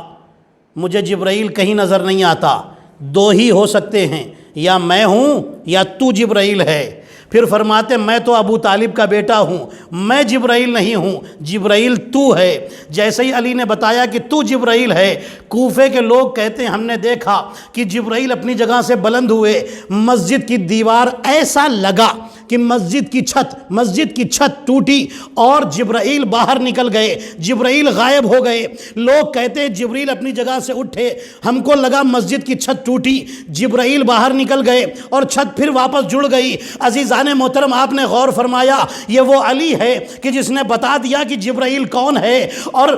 مجھے جبرائیل کہیں نظر نہیں آتا۔ دو ہی ہو سکتے ہیں، یا میں ہوں یا تو جبرائیل ہے۔ پھر فرماتے میں تو ابو طالب کا بیٹا ہوں، میں جبرائیل نہیں ہوں، جبرائیل تو ہے۔ جیسے ہی علی نے بتایا کہ تو جبرائیل ہے، کوفے کے لوگ کہتے ہیں ہم نے دیکھا کہ جبرائیل اپنی جگہ سے بلند ہوئے، مسجد کی دیوار ایسا لگا کہ مسجد کی چھت ٹوٹی اور جبرائیل باہر نکل گئے، جبرائیل غائب ہو گئے۔ لوگ کہتے ہیں جبرائیل اپنی جگہ سے اٹھے، ہم کو لگا مسجد کی چھت ٹوٹی، جبرائیل باہر نکل گئے اور چھت پھر واپس جڑ گئی۔ عزیزان محترم، آپ نے غور فرمایا یہ وہ علی ہے کہ جس نے بتا دیا کہ جبرائیل کون ہے۔ اور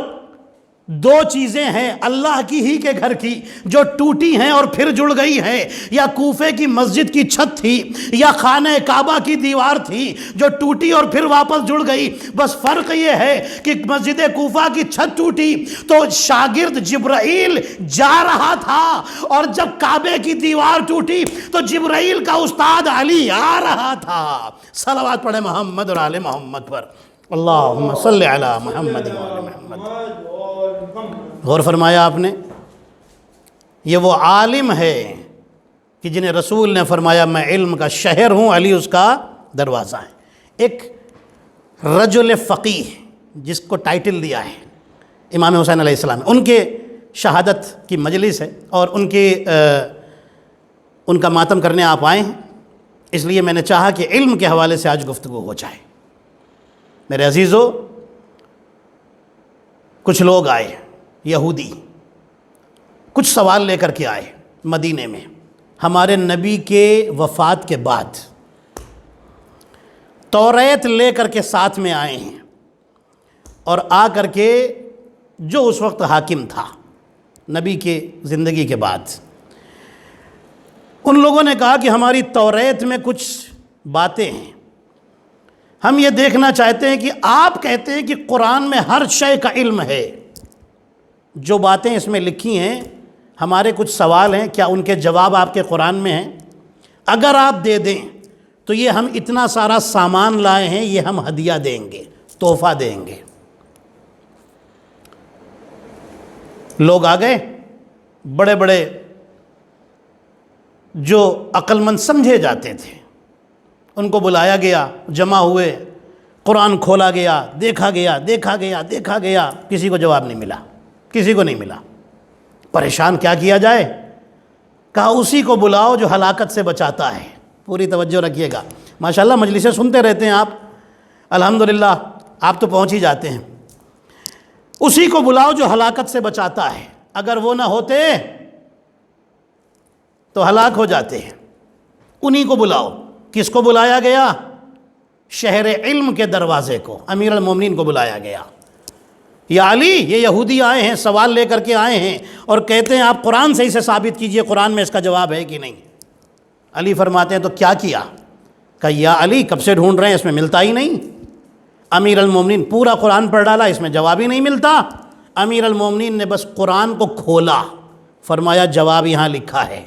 دو چیزیں ہیں اللہ کی ہی کے گھر کی جو ٹوٹی ہیں اور پھر جڑ گئی ہیں، یا کوفے کی مسجد کی چھت تھی یا خانہ کعبہ کی دیوار تھی جو ٹوٹی اور پھر واپس جڑ گئی۔ بس فرق یہ ہے کہ مسجد کوفہ کی چھت ٹوٹی تو شاگرد جبرائیل جا رہا تھا، اور جب کعبے کی دیوار ٹوٹی تو جبرائیل کا استاد علی آ رہا تھا۔ صلوات پڑھیں محمد اور آل محمد پر، اللہم صلی علی محمد و آل محمد۔ غور فرمایا آپ نے، یہ وہ عالم ہے کہ جنہیں رسول نے فرمایا میں علم کا شہر ہوں، علی اس کا دروازہ ہے۔ ایک رجل فقیہ جس کو ٹائٹل دیا ہے امام حسین علیہ السلام، ان کے شہادت کی مجلس ہے اور ان کا ماتم کرنے آپ آئے ہیں، اس لیے میں نے چاہا کہ علم کے حوالے سے آج گفتگو ہو جائے۔ میرے عزیزو، کچھ لوگ آئے یہودی، کچھ سوال لے کر کے آئے مدینے میں ہمارے نبی کے وفات کے بعد، توریت لے کر کے ساتھ میں آئے ہیں، اور آ کر کے جو اس وقت حاکم تھا نبی کے زندگی کے بعد، ان لوگوں نے کہا کہ ہماری توریت میں کچھ باتیں ہیں، ہم یہ دیکھنا چاہتے ہیں کہ آپ کہتے ہیں کہ قرآن میں ہر شے کا علم ہے، جو باتیں اس میں لکھی ہیں ہمارے کچھ سوال ہیں، کیا ان کے جواب آپ کے قرآن میں ہیں؟ اگر آپ دے دیں تو یہ ہم اتنا سارا سامان لائے ہیں، یہ ہم ہدیہ دیں گے، تحفہ دیں گے۔ لوگ آ گئے، بڑے بڑے جو عقل مند سمجھے جاتے تھے ان کو بلایا گیا، جمع ہوئے، قرآن کھولا گیا، دیکھا گیا، کسی کو جواب نہیں ملا، کسی کو نہیں ملا۔ پریشان کیا کیا جائے؟ کہا اسی کو بلاؤ جو ہلاکت سے بچاتا ہے۔ پوری توجہ رکھیے گا، ماشاءاللہ مجلسیں سنتے رہتے ہیں آپ، الحمدللہ آپ تو پہنچ ہی جاتے ہیں۔ اسی کو بلاؤ جو ہلاکت سے بچاتا ہے، اگر وہ نہ ہوتے تو ہلاک ہو جاتے ہیں، انہی کو بلاؤ۔ کس کو بلایا گیا؟ شہر علم کے دروازے کو، امیر المومنین کو بلایا گیا۔ یا علی، یہ یہودی آئے ہیں، سوال لے کر کے آئے ہیں اور کہتے ہیں آپ قرآن سے اسے ثابت کیجئے، قرآن میں اس کا جواب ہے کہ نہیں۔ علی فرماتے ہیں تو کیا کیا؟ کہ یا علی کب سے ڈھونڈ رہے ہیں، اس میں ملتا ہی نہیں۔ امیر المومنین پورا قرآن پڑھ ڈالا، اس میں جواب ہی نہیں ملتا۔ امیر المومنین نے بس قرآن کو کھولا، فرمایا جواب یہاں لکھا ہے،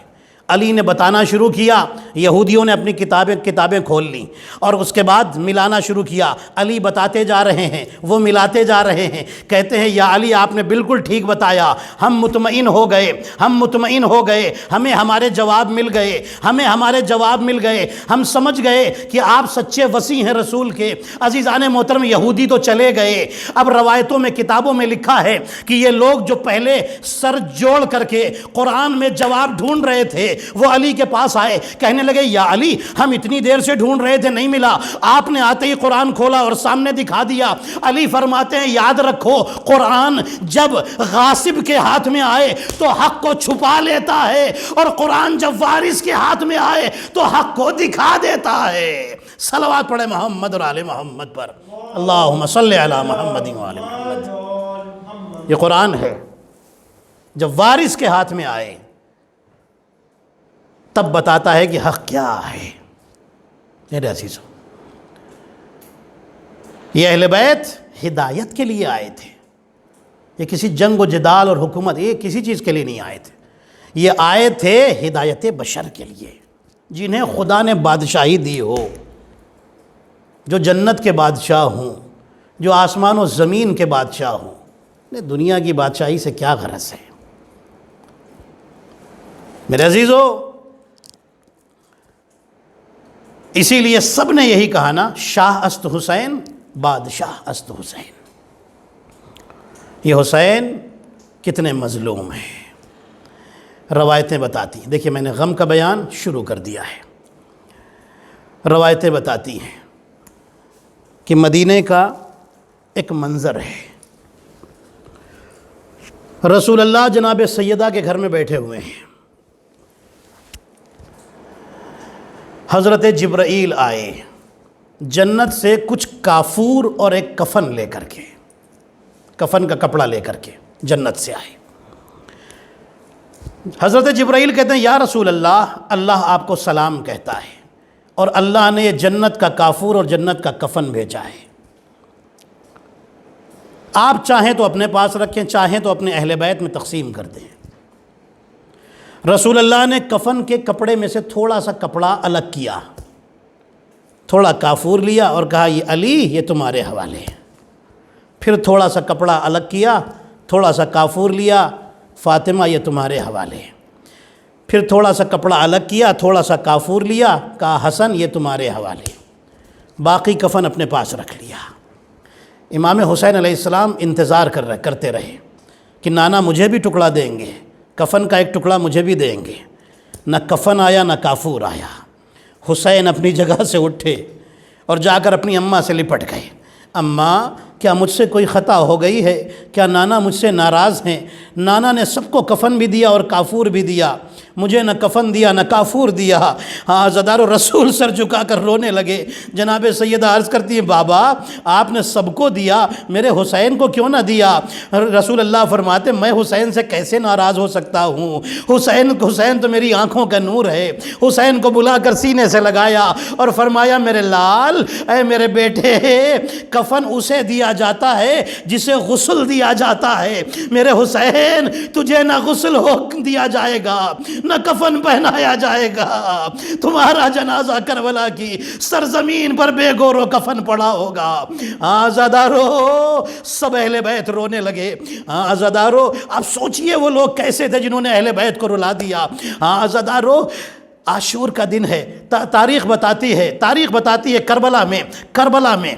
علی نے بتانا شروع کیا، یہودیوں نے اپنی کتابیں کھول لیں اور اس کے بعد ملانا شروع کیا۔ علی بتاتے جا رہے ہیں، وہ ملاتے جا رہے ہیں، کہتے ہیں یا علی آپ نے بالکل ٹھیک بتایا، ہم مطمئن ہو گئے، ہمیں ہمارے جواب مل گئے، ہم سمجھ گئے کہ آپ سچے وصی ہیں رسول کے۔ عزیزان محترم، یہودی تو چلے گئے، اب روایتوں میں کتابوں میں لکھا ہے کہ یہ لوگ جو پہلے سر جوڑ کر کے قرآن میں جواب ڈھونڈ رہے تھے وہ علی کے پاس آئے، کہنے لگے یا علی ہم اتنی دیر سے ڈھونڈ رہے تھے نہیں ملا، آپ نے آتے ہی قرآن کھولا اور سامنے دکھا دیا۔ علی فرماتے ہیں یاد رکھو قرآن جب غاصب کے ہاتھ میں آئے تو حق کو چھپا لیتا ہے، اور قرآن جب وارث کے ہاتھ میں آئے تو حق کو دکھا دیتا ہے۔ صلوات پڑھے محمد اور آل محمد پر، اللہم صلی علی محمد و آل محمد۔ یہ قرآن ہے، جب وارث کے ہاتھ میں آئے تب بتاتا ہے کہ حق کیا ہے۔ میرے عزیزو، یہ اہل بیت ہدایت کے لیے آئے تھے، یہ کسی جنگ و جدال اور حکومت، یہ کسی چیز کے لیے نہیں آئے تھے، یہ آئے تھے ہدایت بشر کے لیے، جنہیں خدا نے بادشاہی دی ہو، جو جنت کے بادشاہ ہوں، جو آسمان و زمین کے بادشاہ ہوں۔ دنیا کی بادشاہی سے کیا غرض ہے؟ میرے عزیزو، اسی لیے سب نے یہی کہا نا، شاہ است حسین بادشاہ است حسین۔ یہ حسین کتنے مظلوم ہیں، روایتیں بتاتی ہیں۔ دیکھیے میں نے غم کا بیان شروع کر دیا ہے، روایتیں بتاتی ہیں کہ مدینے کا ایک منظر ہے، رسول اللہ جناب سیدہ کے گھر میں بیٹھے ہوئے ہیں، حضرت جبرائیل آئے جنت سے کچھ کافور اور ایک کفن لے کر کے، کفن کا کپڑا لے کر کے جنت سے آئے۔ حضرت جبرائیل کہتے ہیں یا رسول اللہ، اللہ آپ کو سلام کہتا ہے اور اللہ نے یہ جنت کا کافور اور جنت کا کفن بھیجا ہے، آپ چاہیں تو اپنے پاس رکھیں، چاہیں تو اپنے اہل بیت میں تقسیم کر دیں۔ رسول اللہ نے کفن کے کپڑے میں سے تھوڑا سا کپڑا الگ کیا، تھوڑا کافور لیا اور کہا یہ علی یہ تمہارے حوالے، پھر تھوڑا سا کپڑا الگ کیا، تھوڑا سا کافور لیا، فاطمہ یہ تمہارے حوالے، پھر تھوڑا سا کپڑا الگ کیا، تھوڑا سا کافور لیا، کہا حسن یہ تمہارے حوالے، باقی کفن اپنے پاس رکھ لیا۔ امام حسین علیہ السلام انتظار کرتے رہے کہ نانا مجھے بھی ٹکڑا دیں گے، کفن کا ایک ٹکڑا مجھے بھی دیں گے۔ نہ کفن آیا نہ کافور آیا۔ حسین اپنی جگہ سے اٹھے اور جا کر اپنی اماں سے لپٹ گئے، اماں کیا مجھ سے کوئی خطا ہو گئی ہے؟ کیا نانا مجھ سے ناراض ہیں؟ نانا نے سب کو کفن بھی دیا اور کافور بھی دیا، مجھے نہ کفن دیا نہ کافور دیا۔ ہاں زدار رسول سر جھکا کر رونے لگے۔ جناب سیدہ عرض کرتی ہیں بابا آپ نے سب کو دیا، میرے حسین کو کیوں نہ دیا؟ رسول اللہ فرماتے میں حسین سے کیسے ناراض ہو سکتا ہوں؟ حسین تو میری آنکھوں کا نور ہے۔ حسین کو بلا کر سینے سے لگایا اور فرمایا میرے لال، اے میرے بیٹے، کفن اسے دیا جاتا ہے جسے غسل دیا جاتا ہے، میرے حسین تجھے نہ غسل ہو دیا جائے گا نہ کفن پہنایا جائے گا، تمہارا جنازہ کربلا کی سرزمین پر بے گور و کفن پڑا ہوگا۔ آزادارو، سب اہل بیت رونے لگے۔ آزادارو، اب سوچئے وہ لوگ کیسے تھے جنہوں نے اہل بیت کو رلا دیا۔ آزادارو، عاشور کا دن ہے، تاریخ بتاتی ہے کربلا میں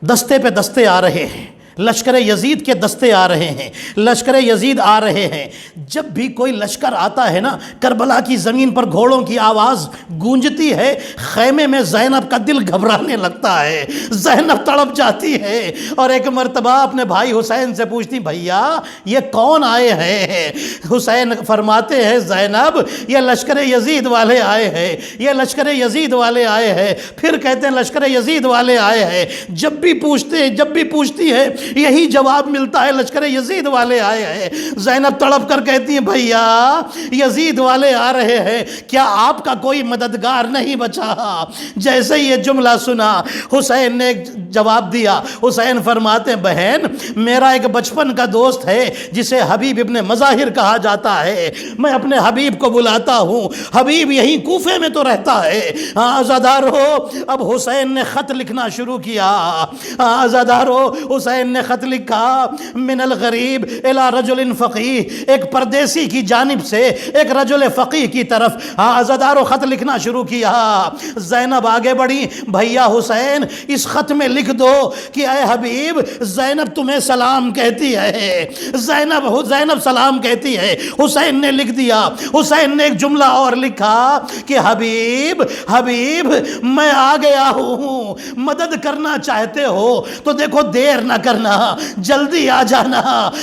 دستے پہ دستے آ رہے ہیں، لشکر یزید کے دستے آ رہے ہیں، لشکر یزید آ رہے ہیں۔ جب بھی کوئی لشکر آتا ہے نا، کربلا کی زمین پر گھوڑوں کی آواز گونجتی ہے، خیمے میں زینب کا دل گھبرانے لگتا ہے، زینب تڑپ جاتی ہے اور ایک مرتبہ اپنے بھائی حسین سے پوچھتی بھیا یہ کون آئے ہیں؟ حسین فرماتے ہیں زینب یہ لشکر یزید والے آئے ہیں، یہ لشکر یزید والے آئے ہیں۔ پھر کہتے ہیں لشکر یزید والے آئے ہیں۔ جب بھی پوچھتی ہے یہی جواب ملتا ہے لشکر یزید والے آئے ہیں۔ زینب تڑپ کر کہتی ہیں بھیا یزید والے آ رہے ہیں، کیا آپ کا کوئی مددگار نہیں بچا؟ جیسے یہ جملہ سنا حسین نے جواب دیا۔ حسین فرماتے ہیں بہن میرا ایک بچپن کا دوست ہے جسے حبیب ابن مظاہر کہا جاتا ہے، میں اپنے حبیب کو بلاتا ہوں، حبیب یہی کوفے میں تو رہتا ہے۔ عزادارو اب حسین نے خط لکھنا شروع کیا۔ عزادارو حسین نے خط لکھا من الغریب الی رجل فقیہ، ایک پردیسی کی جانب سے ایک رجل فقیہ کی طرف عزادارو خط لکھنا شروع کیا۔ زینب آگے بڑھی، بھیا حسین اس خط میں لکھ دو کہ اے حبیب زینب تمہیں سلام کہتی ہے، زینب سلام کہتی ہے۔ حسین نے لکھ دیا۔ حسین نے ایک جملہ اور لکھا کہ حبیب میں آ گیا ہوں، مدد کرنا چاہتے ہو تو دیکھو دیر نہ کرنا، جلدی آ جانا،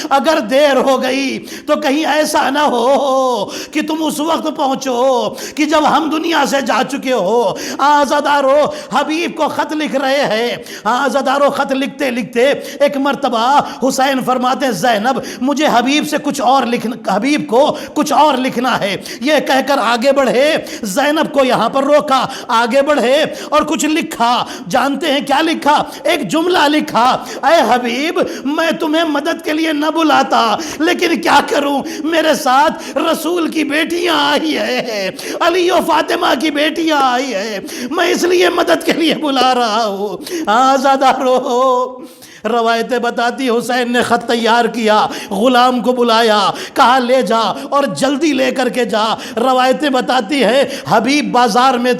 اگر دیر ہو گئی تو کہیں ایسا نہ ہو کہ تم اس وقت پہنچو کہ جب ہم دنیا سے جا چکے ہو۔ عزادارو حبیب کو خط لکھ رہے ہیں۔ عزادارو خط لکھتے لکھتے ایک مرتبہ حسین فرماتے ہیں زینب مجھے حبیب کو کچھ اور لکھنا ہے، یہ کہہ کر آگے بڑھے، زینب کو یہاں پر روکا، آگے بڑھے اور کچھ لکھا۔ جانتے ہیں کیا لکھا؟ ایک جملہ لکھا، اے حبیب میں تمہیں مدد کے لیے نہ بلاتا لیکن کیا کروں، میرے ساتھ رسول کی بیٹیاں آئی ہے، علی و فاطمہ کی بیٹیاں آئی ہے، میں اس لیے مدد کے لیے بلا رہا ہوں۔ آزادارو روایتیں بتاتی حسین نے خط تیار کیا، غلام کو بلایا، کہا لے جا اور جلدی لے کر کے جا۔ روایتیں بتاتی ہیں حبیب بازار میں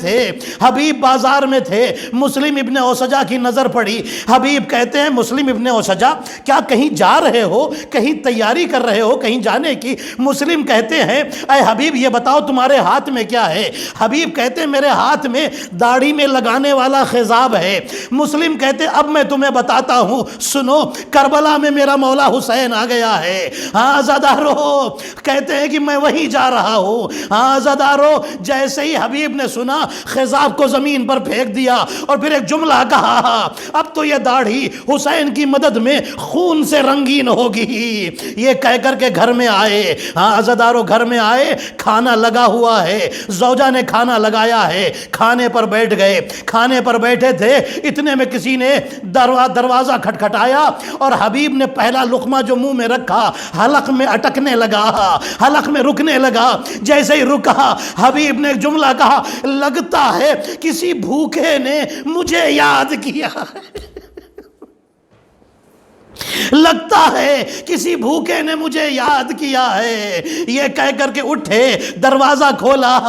تھے، مسلم ابن اوسجہ کی نظر پڑی۔ حبیب کہتے ہیں مسلم ابن اوسجہ کیا کہیں جا رہے ہو، کہیں تیاری کر رہے ہو کہیں جانے کی؟ مسلم کہتے ہیں اے حبیب یہ بتاؤ تمہارے ہاتھ میں کیا ہے؟ حبیب کہتے ہیں میرے ہاتھ میں داڑھی میں لگانے والا خضاب ہے۔ مسلم کہتے اب میں تمہیں بتاتا ہوں، سنو کربلا میں میرا مولا حسین آ گیا ہے۔ عزادارو کہتے ہیں کہ میں وہیں جا رہا ہوں۔ عزادارو جیسے ہی حبیب نے سنا خضاب کو زمین پر پھینک دیا اور پھر ایک جملہ کہا اب تو یہ داڑھی حسین کی مدد میں خون سے رنگین ہوگی۔ یہ کہہ کر کے گھر میں آئے۔ عزادارو گھر میں آئے، کھانا لگا ہوا ہے، زوجہ نے کھانا لگایا ہے، کھانے پر بیٹھ گئے۔ کھانے پر بیٹھے تھے اتنے میں کسی نے دروازہ کھٹکھٹایا اور حبیب نے پہلا لقمہ جو منہ میں رکھا حلق میں اٹکنے لگا، حلق میں رکنے لگا۔ جیسے ہی رکا حبیب نے ایک جملہ کہا لگتا ہے کسی بھوکے نے مجھے یاد کیا ہے، لگتا ہے کسی بھوکے نے مجھے یاد کیا ہے۔ یہ کہہ کر کے اٹھے، دروازہ کھولا،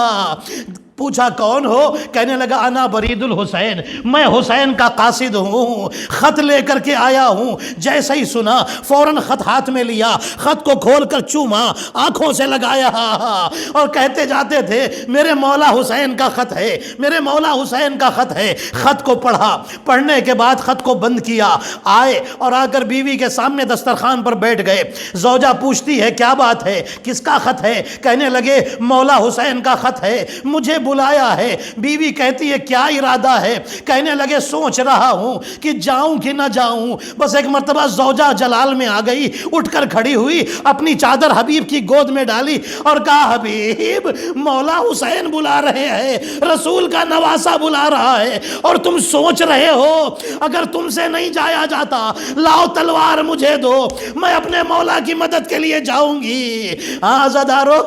پوچھا کون ہو؟ کہنے لگا انا برید الحسین، میں حسین کا قاصد ہوں، خط لے کر کے آیا ہوں۔ جیسے ہی سنا فوراً خط ہاتھ میں لیا، خط کو کھول کر چوما، آنکھوں سے لگایا اور کہتے جاتے تھے میرے مولا حسین کا خط ہے، میرے مولا حسین کا خط ہے۔ خط کو پڑھا، پڑھنے کے بعد خط کو بند کیا، آئے اور آ کر بیوی کے سامنے دسترخوان پر بیٹھ گئے۔ زوجہ پوچھتی ہے کیا بات ہے، کس کا خط ہے؟ کہنے لگے مولا حسین کا خط ہے، مجھے بلایا ہے۔ بیوی کہتی ہے کیا ارادہ ہے؟ کہنے لگے سوچ رہا ہوں کہ جاؤں کہ نہ جاؤں۔ بس ایک مرتبہ زوجہ جلال میں آ گئی، اٹھ کر کھڑی ہوئی، اپنی چادر حبیب کی گود میں ڈالی اور کہا حبیب مولا حسین بلا رہے ہیں، رسول کا نواسہ بلا رہا ہے اور تم سوچ رہے ہو اگر تم سے نہیں جایا جاتا لاؤ تلوار مجھے دو، میں اپنے مولا کی مدد کے لیے جاؤں گی۔ عزادارو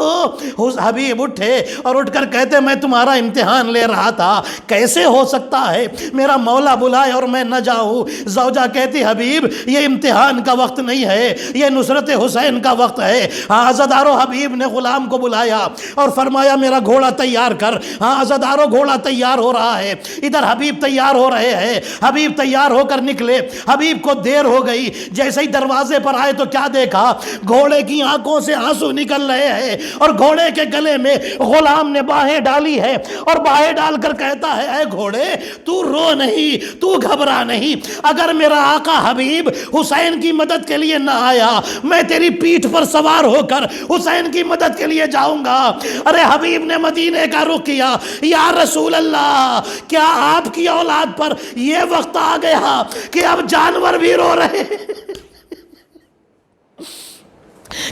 حبیب اٹھے اور اٹھ کر کہتے میں تمہارا امتحان لے رہا تھا، کیسے ہو سکتا ہے میرا مولا بلائے اور میں نہ جاؤں؟ زوجہ کہتی حبیب یہ امتحان کا وقت نہیں ہے، یہ نصرت حسین کا وقت ہے۔ عزادارو حبیب نے غلام کو بلایا اور فرمایا میرا گھوڑا تیار کر۔ عزادارو گھوڑا تیار ہو رہا ہے، ادھر حبیب تیار ہو رہے ہیں۔ حبیب تیار ہو کر نکلے، حبیب کو دیر ہو گئی۔ جیسے ہی دروازے پر آئے تو کیا دیکھا؟ گھوڑے کی آنکھوں سے آنسو نکل رہے ہیں اور گھوڑے کے گلے میں غلام نے باہیں ڈالی ہے اور باہیں ڈال کر کہتا ہے اے گھوڑے تو رو نہیں، تو گھبرا نہیں، اگر میرا آقا حبیب حسین کی مدد کے لیے نہ آیا میں تیری پیٹھ پر سوار ہو کر حسین کی مدد کے لیے جاؤں گا۔ ارے حبیب نے مدینے کا رخ کیا، یا رسول اللہ کیا آپ کی اولاد پر یہ وقت آ گیا کہ اب جانور بھی رو رہے ہیں؟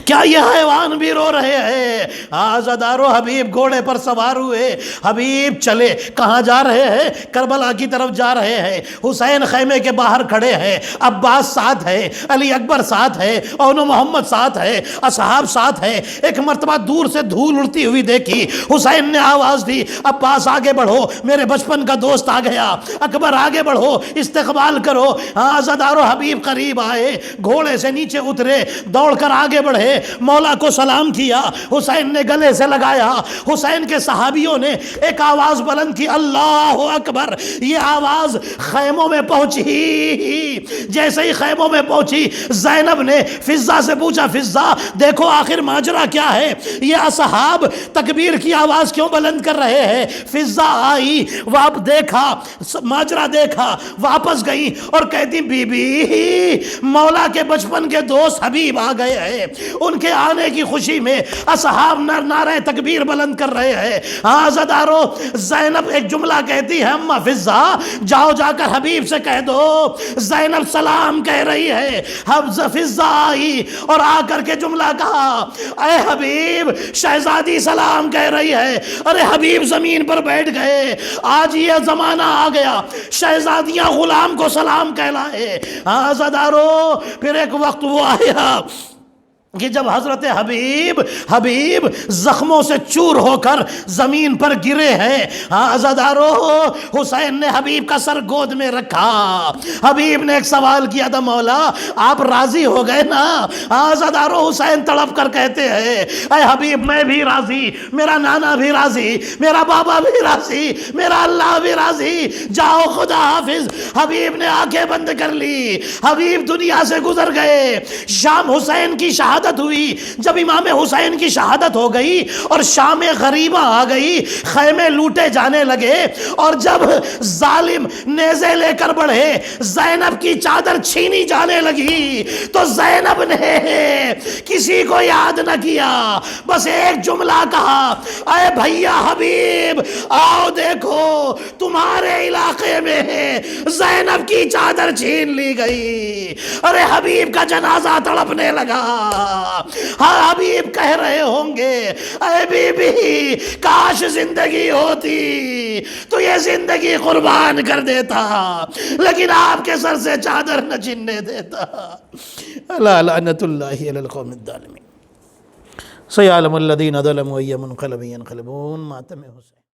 کیا یہ حیوان بھی رو رہے ہیں؟ عزادارو حبیب گھوڑے پر سوار ہوئے، حبیب چلے، کہاں جا رہے ہیں؟ کربلا کی طرف جا رہے ہیں۔ حسین خیمے کے باہر کھڑے ہیں، عباس ساتھ ہے، علی اکبر ساتھ ہے، اونو محمد ساتھ ہے، اصحاب ساتھ ہے۔ ایک مرتبہ دور سے دھول اڑتی ہوئی دیکھی، حسین نے آواز دی، عباس آگے بڑھو، میرے بچپن کا دوست آ گیا، اکبر آگے بڑھو، استقبال کرو۔ عزادارو حبیب قریب آئے، گھوڑے سے نیچے اترے، دوڑ کر آگے بڑھے، مولا کو سلام کیا، حسین نے گلے سے لگایا۔ حسین کے صحابیوں نے ایک آواز بلند کی، اللہ اکبر۔ یہ آواز خیموں میں پہنچی، جیسے ہی خیموں میں پہنچی زینب نے فضہ سے پوچھا، فضہ دیکھو آخر ماجرا کیا ہے، یہ اصحاب تکبیر کی آواز کیوں بلند کر رہے ہیں؟ فضہ آئی، دیکھا ماجرا، دیکھا، واپس گئی اور کہتی، بی بی مولا کے بچپن کے دوست حبیب آ گئے ہیں، ان کے آنے کی خوشی میں اصحاب نعرہ تکبیر بلند کر رہے ہیں۔ عزادارو زینب ایک جملہ کہتی ہے، اما فضہ جاؤ، جا کر حبیب سے کہہ دو زینب سلام کہہ رہی ہے۔ فضہ آئی اور آ کر کے جملہ کہا، اے حبیب شہزادی سلام کہہ رہی ہے۔ ارے حبیب زمین پر بیٹھ گئے، آج یہ زمانہ آ گیا شہزادیاں غلام کو سلام کہلائے۔ عزادارو پھر ایک وقت وہ آیا کہ جب حضرت حبیب زخموں سے چور ہو کر زمین پر گرے ہیں، عزادارو حسین نے حبیب کا سر گود میں رکھا۔ حبیب نے ایک سوال کیا تھا، مولا آپ راضی ہو گئے نا؟ عزادارو حسین تڑپ کر کہتے ہیں، اے حبیب میں بھی راضی، میرا نانا بھی راضی، میرا بابا بھی راضی، میرا اللہ بھی راضی، جاؤ خدا حافظ۔ حبیب نے آنکھیں بند کر لی، حبیب دنیا سے گزر گئے۔ شام حسین کی شہادت ہوئی، جب امام حسین کی شہادت ہو گئی اور شام غریبہ آ گئی، خیمے لوٹے جانے لگے، اور جب ظالم نیزے لے کر بڑھے، زینب کی چادر چھینی جانے لگی، تو زینب نے کسی کو یاد نہ کیا، بس ایک جملہ کہا، اے بھیا حبیب آؤ دیکھو تمہارے علاقے میں زینب کی چادر چھین لی گئی۔ ارے حبیب کا جنازہ تڑپنے لگا۔ ہاں حبیب کہہ رہے ہوں گے، اے بی بی کاش زندگی ہوتی تو یہ زندگی قربان کر دیتا، لیکن آپ کے سر سے چادر نہ چھننے دیتا۔ الا لعنت اللہ علی القوم الظالمین۔ سیعلم الذین ظلموا ای منقلب ینقلبون۔ ماتم حسین۔